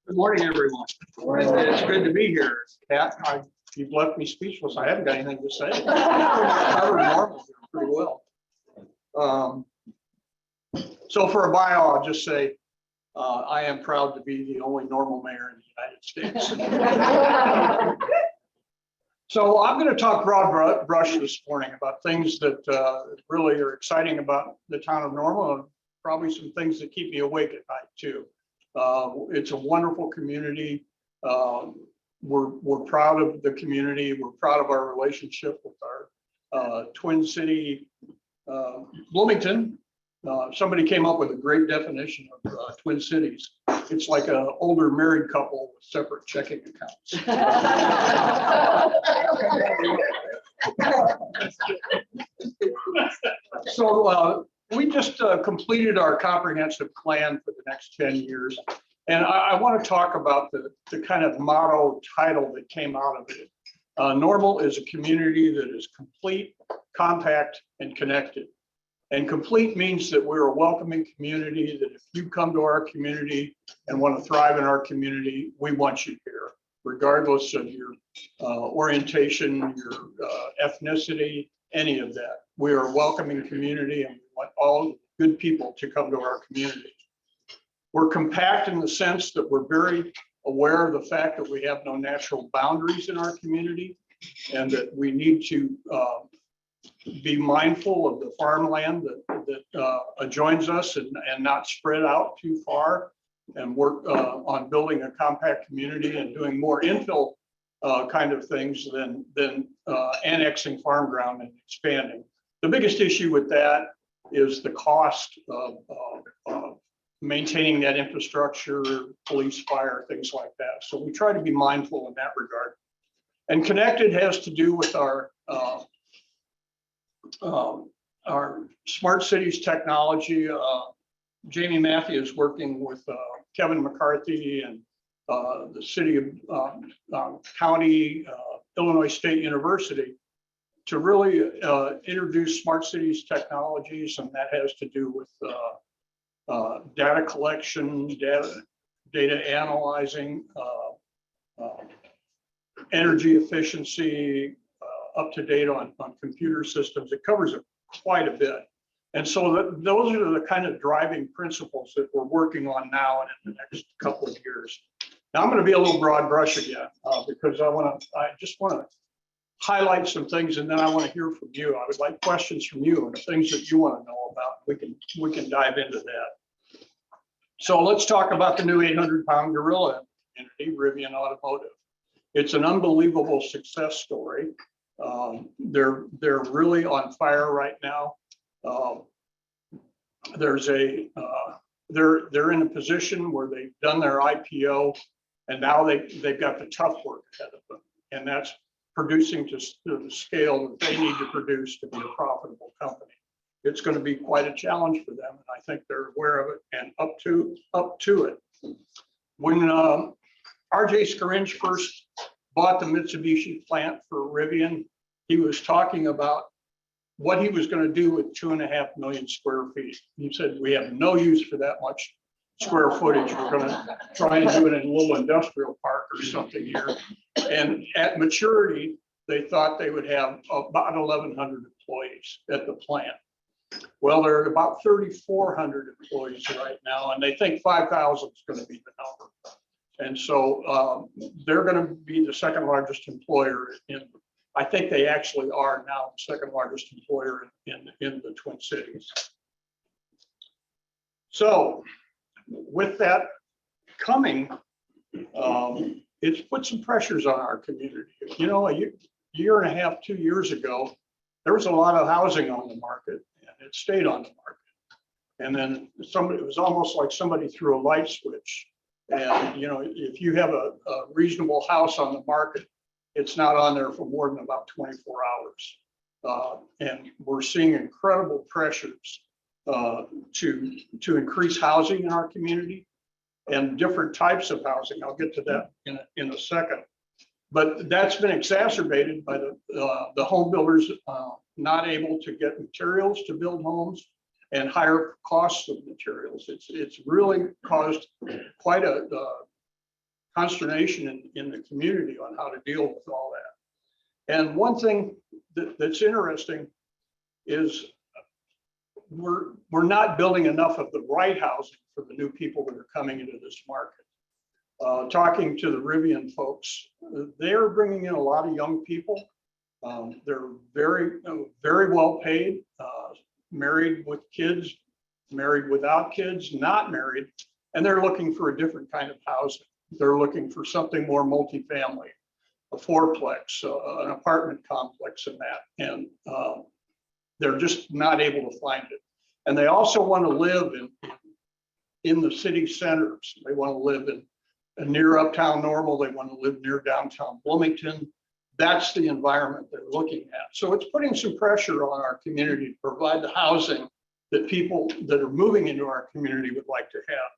Good morning, everyone. It's good to be here. Kat, you've left me speechless. I haven't got anything to say. Covered normal here pretty well. So for a bio, I'll just say I am proud to be the only normal mayor in the United States. So I'm going to talk broad brush this morning about things that really are exciting about the town of Normal, and probably some things that keep me awake at night too. It's a wonderful community. We're proud of the community. We're proud of our relationship with our Twin City, Bloomington. Somebody came up with a great definition of Twin Cities. It's like an older married couple with separate checking accounts. So we just completed our comprehensive plan for the next 10 years. And I want to talk about the kind of motto title that came out of it. Normal is a community that is complete, compact, and connected. And complete means that we're a welcoming community, that if you come to our community and want to thrive in our community, we want you here, regardless of your orientation, your ethnicity, any of that. We are a welcoming community and we want all good people to come to our community. We're compact in the sense that we're very aware of the fact that we have no natural boundaries in our community and that we need to be mindful of the farmland that adjoins us and not spread out too far, and work on building a compact community and doing more infill kind of things than annexing farm ground and expanding. The biggest issue with that is the cost of maintaining that infrastructure, police, fire, things like that. So we try to be mindful in that regard. And connected has to do with our smart cities technology. Jamie Matthews working with Kevin McCarthy and the city of county, Illinois State University to really introduce smart cities technologies, and that has to do with data collection, data analyzing, energy efficiency, up to date on computer systems. It covers it quite a bit. And so those are the kind of driving principles that we're working on now and in the next couple of years. Now I'm going to be a little broad brush again because I just want to highlight some things, and then I want to hear from you. I would like questions from you and the things that you want to know about. We can dive into that. So let's talk about the new 800-pound gorilla in the community, Rivian Automotive. It's an unbelievable success story. They're really on fire right now. They're in a position where they've done their IPO, and now they've got the tough work ahead of them, and that's producing to the scale that they need to produce to be a profitable company. It's going to be quite a challenge for them, and I think they're aware of it and up to it. When RJ Scaringe first bought the Mitsubishi plant for Rivian, he was talking about what he was going to do with 2.5 million square feet. He said, we have no use for that much square footage. We're going to try and do it in a little industrial park or something here. And at maturity, they thought they would have about 1,100 employees at the plant. Well, there are about 3,400 employees right now, and they think 5,000 is going to be the number. And so they're going to be the second largest employer I think they actually are now the second largest employer in the Twin Cities. So with that coming, it's put some pressures on our community. You know, a year and a half, 2 years ago, there was a lot of housing on the market, and it stayed on the market. And then it was almost like somebody threw a light switch. And, you know, if you have a reasonable house on the market, it's not on there for more than about 24 hours. And we're seeing incredible pressures to increase housing in our community and different types of housing. I'll get to that in a second. But that's been exacerbated by the home builders not able to get materials to build homes and higher costs of materials. It's really caused quite a consternation in the community on how to deal with all that. And one thing that's interesting is we're not building enough of the right housing for the new people that are coming into this market. Talking to the Rivian folks, they're bringing in a lot of young people. They're very, very well paid, married with kids, married without kids, not married, and they're looking for a different kind of housing. They're looking for something more multifamily, a fourplex, an apartment complex in that, and they're just not able to find it. And they also want to live in the city centers. They want to live in near Uptown Normal. They want to live near downtown Bloomington. That's the environment they're looking at. So it's putting some pressure on our community to provide the housing that people that are moving into our community would like to have.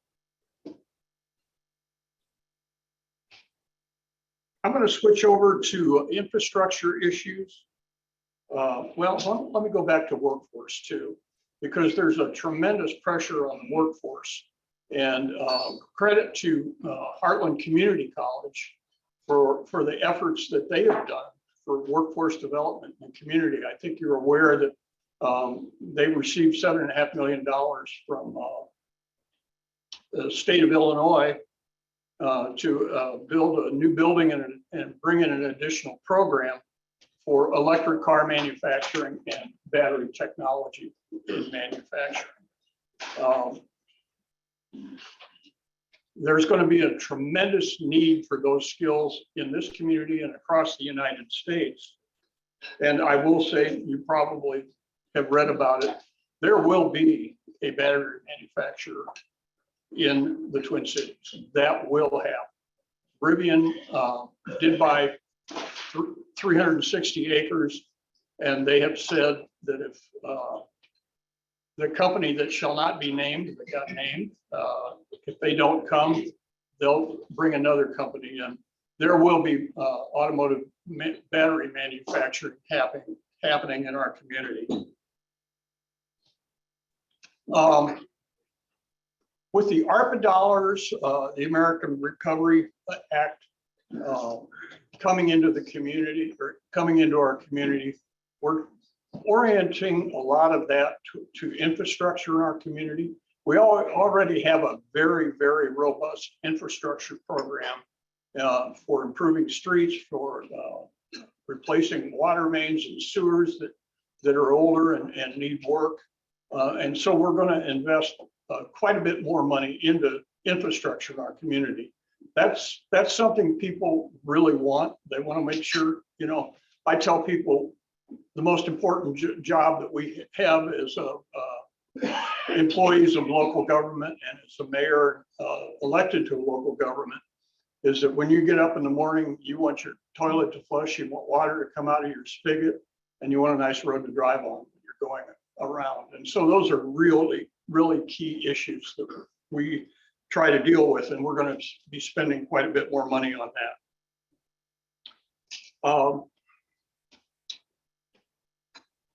I'm going to switch over to infrastructure issues. Well, let me go back to workforce too, because there's a tremendous pressure on the workforce. And credit to Heartland Community College for the efforts that they have done for workforce development and community. I think you're aware that they received $7.5 million from the state of Illinois to build a new building and bring in an additional program for electric car manufacturing and battery technology in manufacturing. There's going to be a tremendous need for those skills in this community and across the United States. And I will say, you probably have read about it, there will be a battery manufacturer in the Twin Cities. That will happen. Rivian did buy 360 acres, and they have said that if the company that shall not be named, that got named, if they don't come, they'll bring another company in. There will be automotive battery manufacturing happening in our community. With the ARPA dollars, the American Recovery Act coming into the community, or coming into our community, we're orienting a lot of that to infrastructure in our community. We already have a very, very robust infrastructure program for improving streets, for replacing water mains and sewers that are older and need work. And so we're going to invest quite a bit more money into infrastructure in our community. That's something people really want. They want to make sure, you know, I tell people the most important job that we have is employees of local government, and as a mayor elected to a local government, is that when you get up in the morning, you want your toilet to flush, you want water to come out of your spigot, and you want a nice road to drive on when you're going around. And so those are really, really key issues that we try to deal with, and we're going to be spending quite a bit more money on that.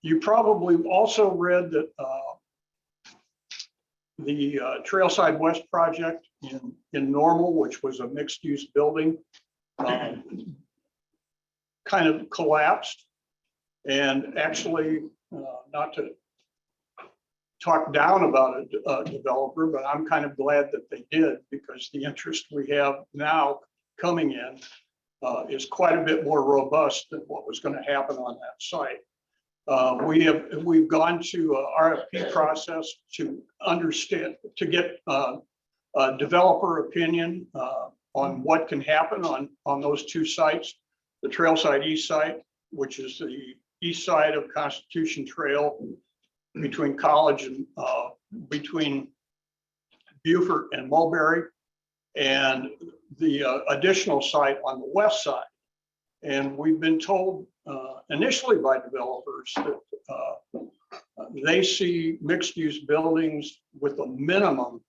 You probably also read that the Trailside West project in Normal, which was a mixed-use building, kind of collapsed. And actually, not to talk down about a developer, but I'm kind of glad that they did, because the interest we have now coming in is quite a bit more robust than what was going to happen on that site. We've gone to a RFP process to understand, to get a developer opinion on what can happen on those two sites. The Trailside East site, which is the east side of Constitution Trail between College and between Beaufort and Mulberry, and the additional site on the west side. And we've been told initially by developers that they see mixed-use buildings with a minimum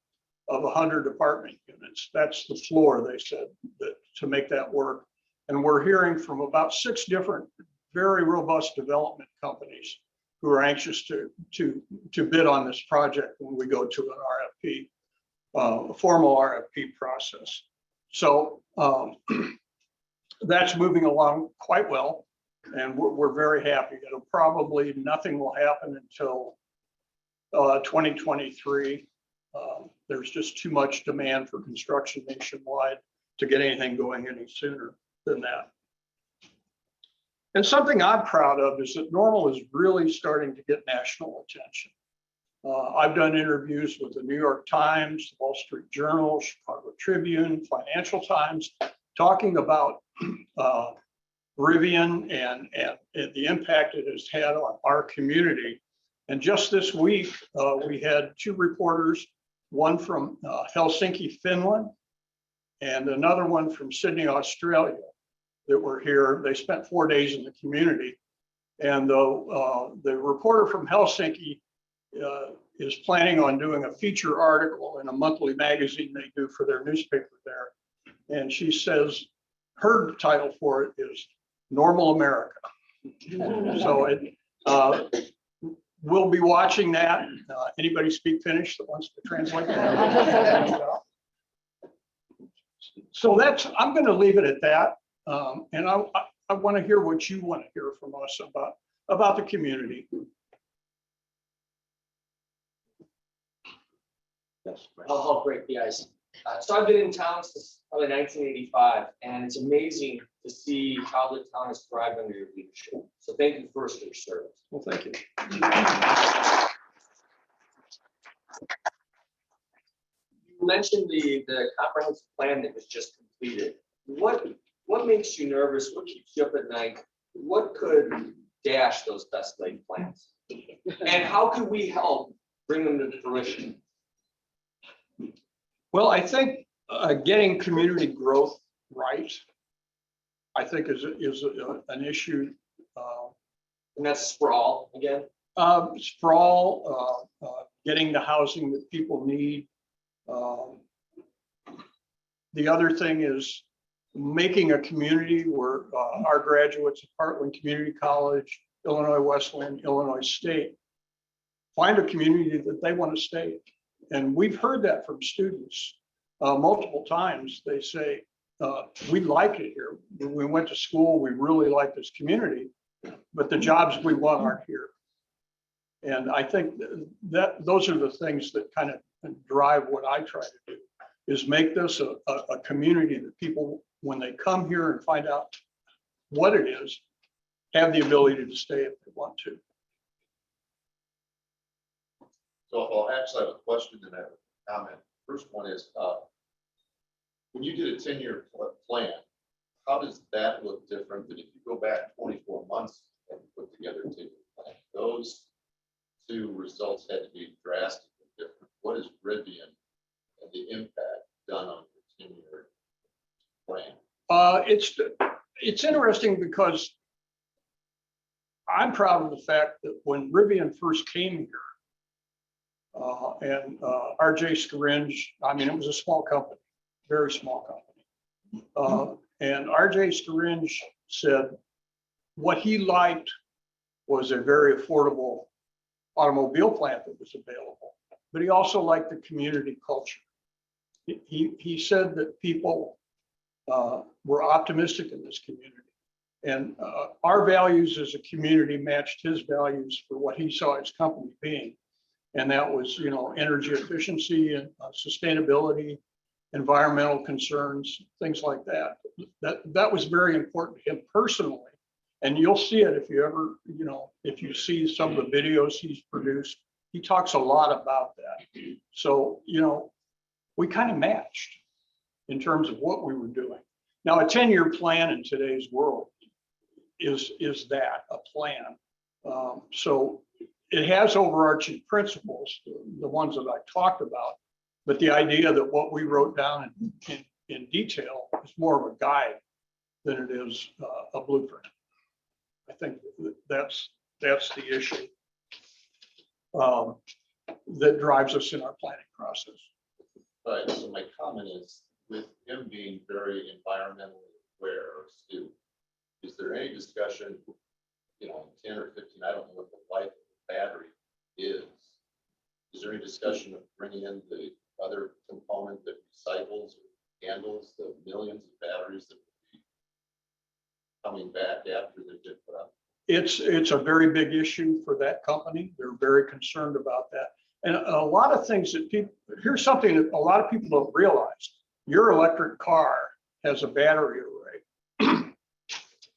of 100 apartment units. That's the floor, they said, that to make that work. And we're hearing from about 6 different very robust development companies who are anxious to bid on this project when we go to an RFP, a formal RFP process. So that's moving along quite well, and we're very happy. It'll probably, nothing will happen until 2023. There's just too much demand for construction nationwide to get anything going any sooner than that. And something I'm proud of is that Normal is really starting to get national attention. I've done interviews with the New York Times, the Wall Street Journal, Chicago Tribune, Financial Times, talking about Rivian and the impact it has had on our community. And just this week, we had two reporters, one from Helsinki, Finland, and another one from Sydney, Australia, that were here. They spent 4 days in the community. And the reporter from Helsinki is planning on doing a feature article in a monthly magazine they do for their newspaper there. And she says her title for it is Normal America. So we'll be watching that. Anybody speak Finnish that wants to translate that? So I'm going to leave it at that. And I want to hear what you want to hear from us about the community. Yes. I'll break the ice. So I've been in town since probably 1985, and it's amazing to see how the town has thrived under your leadership. So thank you first for your service. Well, thank you. You mentioned the comprehensive plan that was just completed. What makes you nervous? What keeps you up at night? What could dash those best laid plans? And how can we help bring them to fruition? Well, I think getting community growth right, I think is an issue. And that's sprawl again. Sprawl, getting the housing that people need. The other thing is making a community where our graduates at Heartland Community College, Illinois Wesleyan, Illinois State, find a community that they want to stay in. And we've heard that from students multiple times. They say, we like it here. When we went to school, we really like this community, but the jobs we want aren't here. And I think that those are the things that kind of drive what I try to do, is make this a community that people, when they come here and find out what it is, have the ability to stay if they want to. So I'll actually have a question and a comment. First one is, when you did a 10-year plan, how does that look different than if you go back 24 months and put together a 10-year plan? Those two results had to be drastically different. What is Rivian and the impact done on your 10-year plan? It's interesting because I'm proud of the fact that when Rivian first came here, and RJ Scaringe, I mean, it was a small company, very small company. And RJ Scaringe said what he liked was a very affordable automobile plant that was available, but he also liked the community culture. He said that people were optimistic in this community, and our values as a community matched his values for what he saw his company being. And that was, energy efficiency and sustainability, environmental concerns, things like that. That was very important to him personally. And you'll see it if you ever, if you see some of the videos he's produced, he talks a lot about that. So, we kind of matched in terms of what we were doing. Now, a 10-year plan in today's world is that, a plan. So it has overarching principles, the ones that I talked about, but the idea that what we wrote down in detail is more of a guide than it is a blueprint. I think that's the issue that drives us in our planning process. Right. So my comment is, with him being very environmentally aware or astute, is there any discussion, 10 or 15, I don't know what the life of the battery is. Is there any discussion of bringing in the other component that recycles handles the millions of batteries that would be coming back after they've been put up? It's a very big issue for that company. They're very concerned about that. And a lot of things that people, here's something that a lot of people don't realize. Your electric car has a battery array.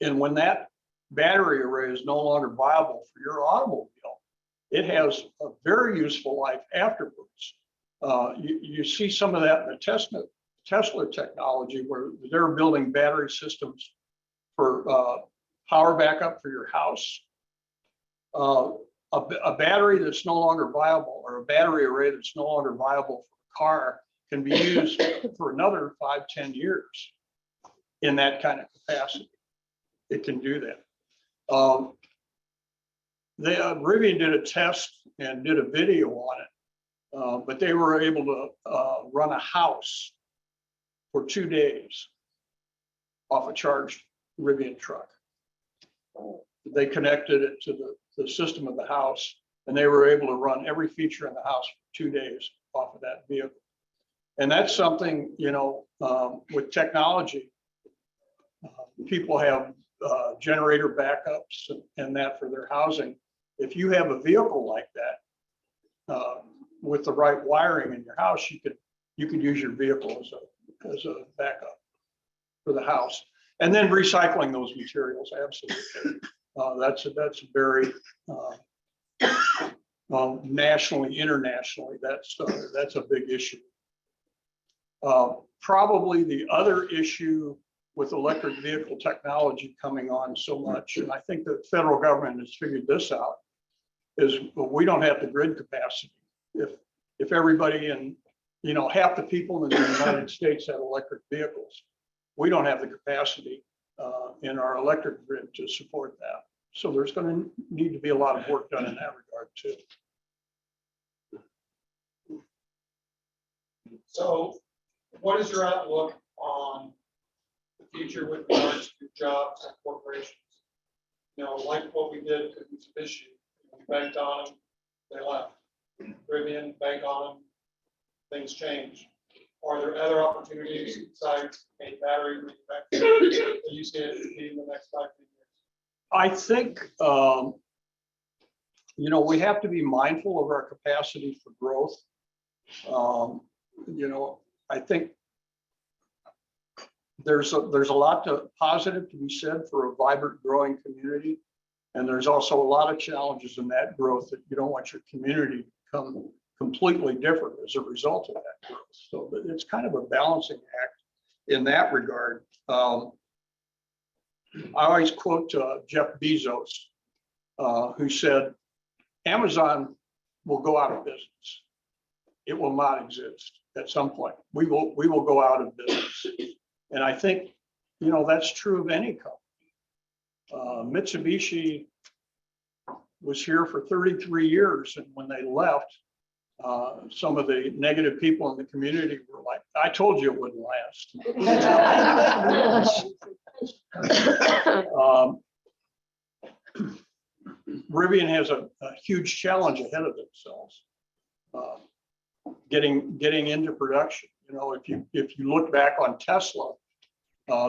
And when that battery array is no longer viable for your automobile, it has a very useful life afterwards. You see some of that in the Tesla technology, where they're building battery systems for power backup for your house. A battery that's no longer viable, or a battery array that's no longer viable for a car, can be used for another 5-10 years in that kind of capacity. It can do that. Rivian did a test and did a video on it, but they were able to run a house for 2 days off a charged Rivian truck. They connected it to the system of the house, and they were able to run every feature in the house for 2 days off of that vehicle. And that's something, you know, with technology, people have generator backups and that for their housing. If you have a vehicle like that, with the right wiring in your house, you could use your vehicle as a backup for the house. And then recycling those materials, absolutely. That's a very nationally, internationally, that's a big issue. Probably the other issue with electric vehicle technology coming on so much, and I think the federal government has figured this out, is we don't have the grid capacity. If everybody in, you know, half the people in the United States have electric vehicles, we don't have the capacity in our electric grid to support that. So there's going to need to be a lot of work done in that regard too. So what is your outlook on the future with regards to jobs and corporations? You know, like what we did with Mitsubishi, we banked on them, they left. Rivian, bank on them, things change. Are there other opportunities besides a battery manufacturer that you see it in the next 5 years? I think, you know, we have to be mindful of our capacity for growth. You know, I think there's a lot positive to be said for a vibrant, growing community. And there's also a lot of challenges in that growth that you don't want your community to become completely different as a result of that growth. So it's kind of a balancing act in that regard. I always quote Jeff Bezos, who said, Amazon will go out of business. It will not exist at some point. We will go out of business. And I think, you know, that's true of any company. Mitsubishi was here for 33 years. And when they left, some of the negative people in the community were like, I told you it wouldn't last. Rivian has a huge challenge ahead of themselves, getting into production. You know, if you look back on Tesla,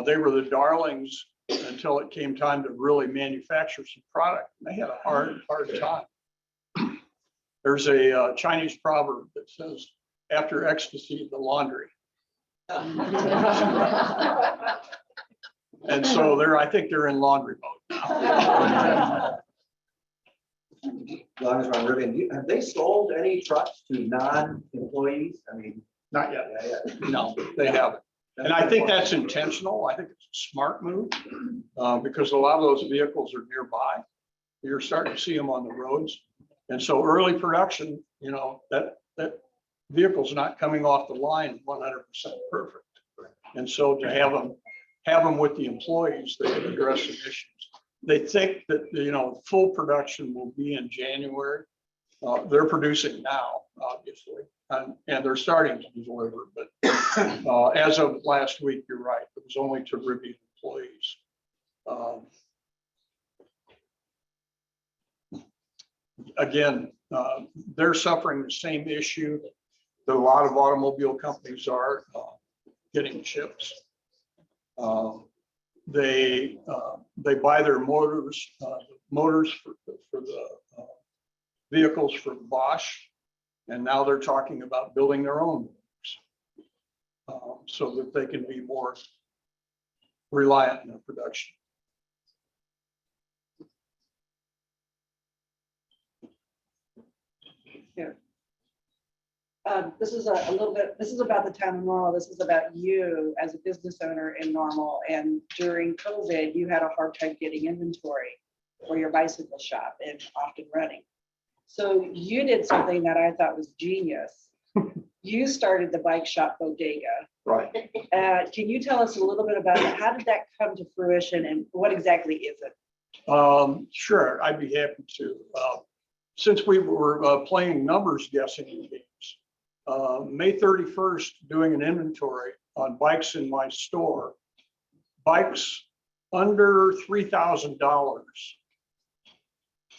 they were the darlings until it came time to really manufacture some product. They had a hard time. There's a Chinese proverb that says, after ecstasy, the laundry. And so I think they're in laundry mode now. As long as we're on Rivian, have they sold any trucks to non-employees? I mean, Not yet. yeah. No, they haven't. And I think that's intentional. I think it's a smart move because a lot of those vehicles are nearby. You're starting to see them on the roads. And so early production, you know, that vehicle's not coming off the line 100% perfect. And so to have them with the employees, they can address some issues. They think that, you know, full production will be in January. They're producing now, obviously, and they're starting to deliver. But as of last week, you're right, it was only to Rivian employees. Again, they're suffering the same issue that a lot of automobile companies are. getting chips. They buy their motors for the vehicles from Bosch, and now they're talking about building their own motors, so that they can be more reliant in their production. This is a little bit, this is about the town of Normal. This is about you as a business owner in Normal. And during COVID, you had a hard time getting inventory for your bicycle shop and often running. So you did something that I thought was genius. You started the bike shop bodega. Right. Can you tell us a little bit about it? How did that come to fruition and what exactly is it? Sure, I'd be happy to. Since we were playing numbers guessing games, May 31st, doing an inventory on bikes in my store, bikes under $3,000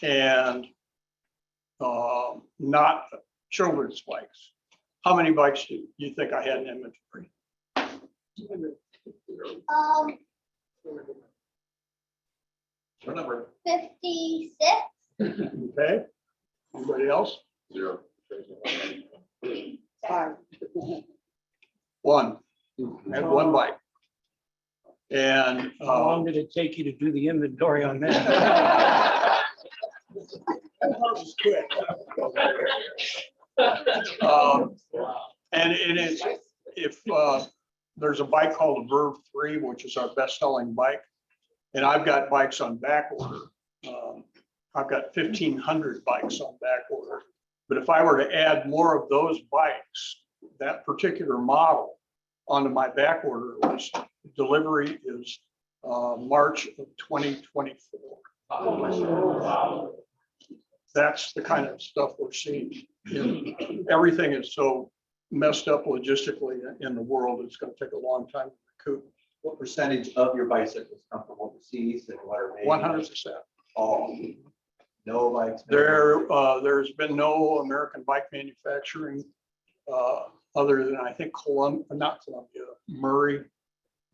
and not children's bikes. How many bikes do you think I had in inventory? What number? 56. Okay, anybody else? 0. One. I had one bike. And How long did it take you to do the inventory on that? And it's, if there's a bike called a Verve 3, which is our best-selling bike, and I've got bikes on back order. I've got 1,500 bikes on back order. But if I were to add more of those bikes, that particular model onto my back order list, delivery is March of 2024. That's the kind of stuff we're seeing. Everything is so messed up logistically in the world, it's going to take a long time to recoup. What percentage of your bicycles come from overseas and what are made? 100%. All. No bikes. There's been no American bike manufacturing other than I think Murray.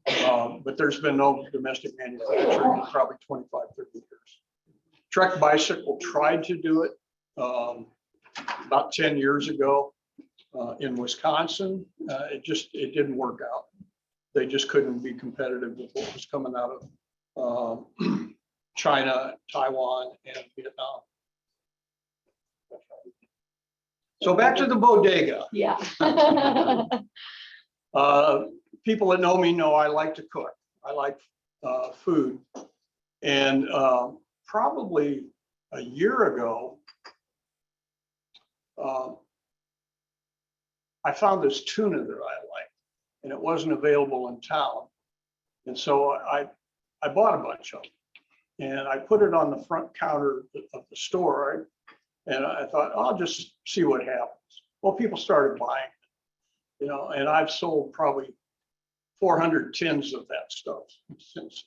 But there's been no domestic manufacturing in probably 25, 30 years. Trek Bicycle tried to do it about 10 years ago in Wisconsin. It didn't work out. They just couldn't be competitive with what was coming out of China, Taiwan, and Vietnam. So back to the bodega. Yeah. People that know me know I like to cook. I like food. And probably a year ago, I found this tuna that I liked, and it wasn't available in town. And so I bought a bunch of them. And I put it on the front counter of the store, and I thought, I'll just see what happens. Well, people started buying it, and I've sold probably 400 tins of that stuff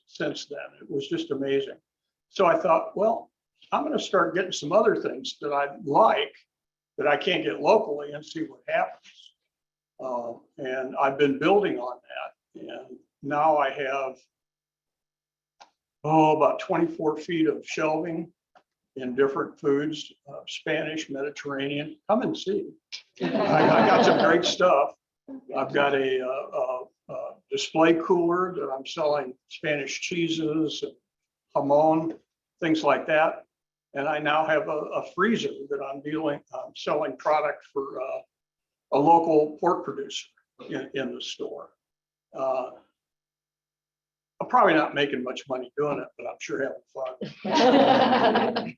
since then. It was just amazing. So I thought, well, I'm going to start getting some other things that I like that I can't get locally and see what happens. And I've been building on that. And now I have about 24 feet of shelving in different foods, Spanish, Mediterranean. Come and see. I got some great stuff. I've got a display cooler that I'm selling Spanish cheeses and jamon, things like that. And I now have a freezer that I'm selling product for a local pork producer in the store. I'm probably not making much money doing it, but I'm sure having fun.